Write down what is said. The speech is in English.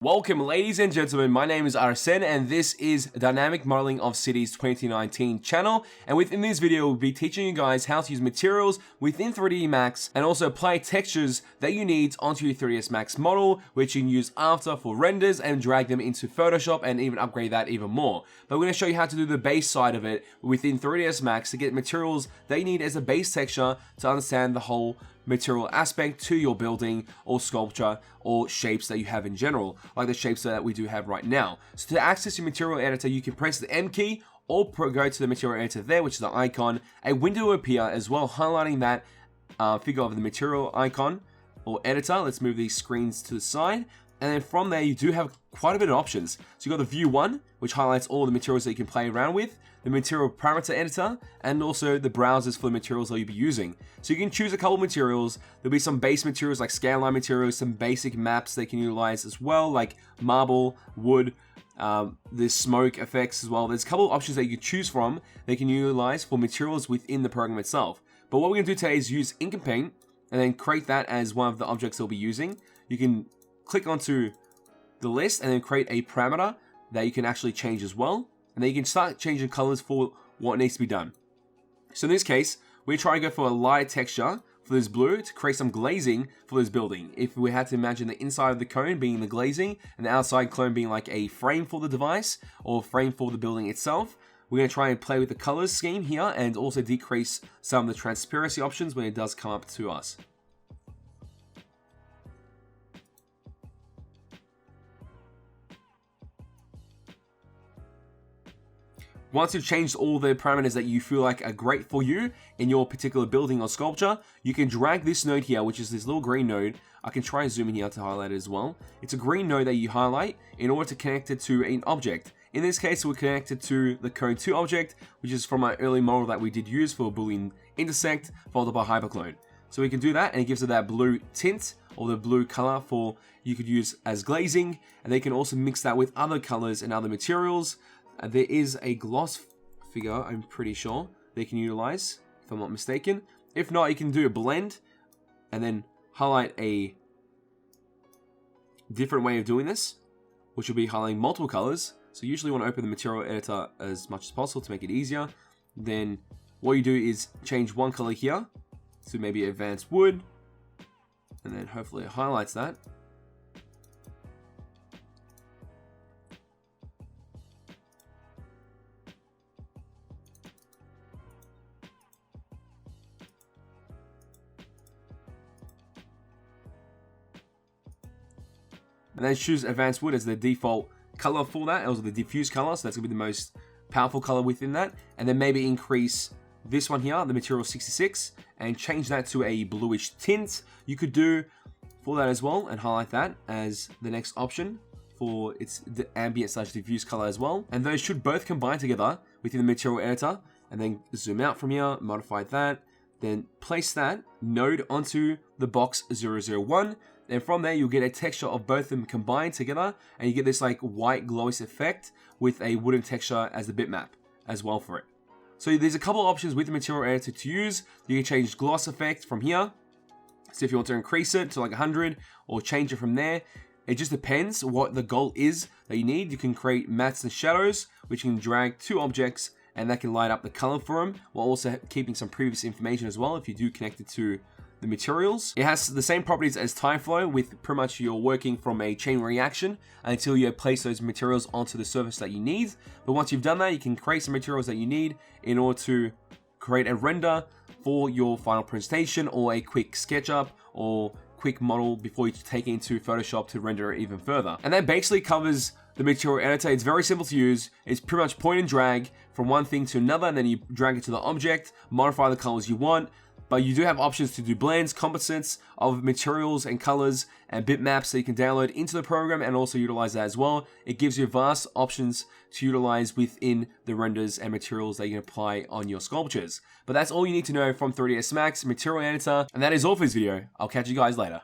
Welcome ladies and gentlemen, my name is Arsen and this is Dynamic Modeling of Cities 2019 channel, and within this video we'll be teaching you guys how to use materials within 3ds Max and also apply textures that you need onto your 3ds Max model, which you can use after for renders and drag them into Photoshop and even upgrade that even more. But we're going to show you how to do the base side of it within 3ds Max to get materials that you need as a base texture to understand the whole material aspect to your building or sculpture or shapes that you have in general, like the shapes that we do have right now. So to access your material editor, you can press the M key or go to the material editor there, which is the icon. A window will appear as well, highlighting that figure of the material icon or editor. Let's move these screens to the side. And then from there, you do have quite a bit of options. So you've got the view 1, which highlights all the materials that you can play around with, the material parameter editor, and also the browsers for the materials that you'll be using. So you can choose a couple of materials. There'll be some base materials like scanline materials, some basic maps they can utilize as well, like marble, wood, there's smoke effects as well. There's a couple of options that you can choose from they can utilize for materials within the program itself. But what we're going to do today is use ink and paint and then create that as one of the objects they'll be using. You can click onto the list and then create a parameter that you can actually change as well. And then you can start changing colors for what needs to be done. So in this case, we're trying to go for a light texture for this blue to create some glazing for this building. If we had to imagine the inside of the cone being the glazing and the outside cone being like a frame for the device or frame for the building itself, we're going to try and play with the colors scheme here and also decrease some of the transparency options when it does come up to us. Once you've changed all the parameters that you feel like are great for you in your particular building or sculpture, you can drag this node here, which is this little green node. I can try and zoom in here to highlight it as well. It's a green node that you highlight in order to connect it to an object. In this case, we're connected to the Cone 2 object, which is from our early model that we did use for Boolean intersect followed by hyperclone. So we can do that and it gives it that blue tint or the blue color for you could use as glazing, and they can also mix that with other colors and other materials. There is a gloss figure, I'm pretty sure, they can utilize, if I'm not mistaken. If not, you can do a blend and then highlight a different way of doing this, which will be highlighting multiple colors. So you usually want to open the material editor as much as possible to make it easier. Then what you do is change one color here to maybe advanced wood, and then hopefully it highlights that. And then choose advanced wood as the default color for that, also the diffuse color, so that's gonna be the most powerful color within that. And then maybe increase this one here, the material 66, and change that to a bluish tint. You could do for that as well and highlight that as the next option for its ambient / diffuse color as well. And those should both combine together within the material editor. And then zoom out from here, modify that, then place that node onto the box 001. And from there, you'll get a texture of both of them combined together, and you get this like white glowish effect with a wooden texture as the bitmap as well for it. So there's a couple of options with the material editor to use. You can change gloss effect from here. So if you want to increase it to like 100 or change it from there, it just depends what the goal is that you need. You can create mattes and shadows, which you can drag two objects and that can light up the color for them, while also keeping some previous information as well if you do connect it to the materials. It has the same properties as time flow, with pretty much you're working from a chain reaction until you place those materials onto the surface that you need. But once you've done that, you can create some materials that you need in order to create a render for your final presentation or a quick SketchUp or quick model before you take it into Photoshop to render it even further. And that basically covers the material editor. It's very simple to use. It's pretty much point and drag from one thing to another, and then you drag it to the object, modify the colors you want. But you do have options to do blends, composites of materials and colors and bitmaps that you can download into the program and also utilize that as well. It gives you vast options to utilize within the renders and materials that you can apply on your sculptures. But that's all you need to know from 3ds Max Material Editor, and that is all for this video. I'll catch you guys later.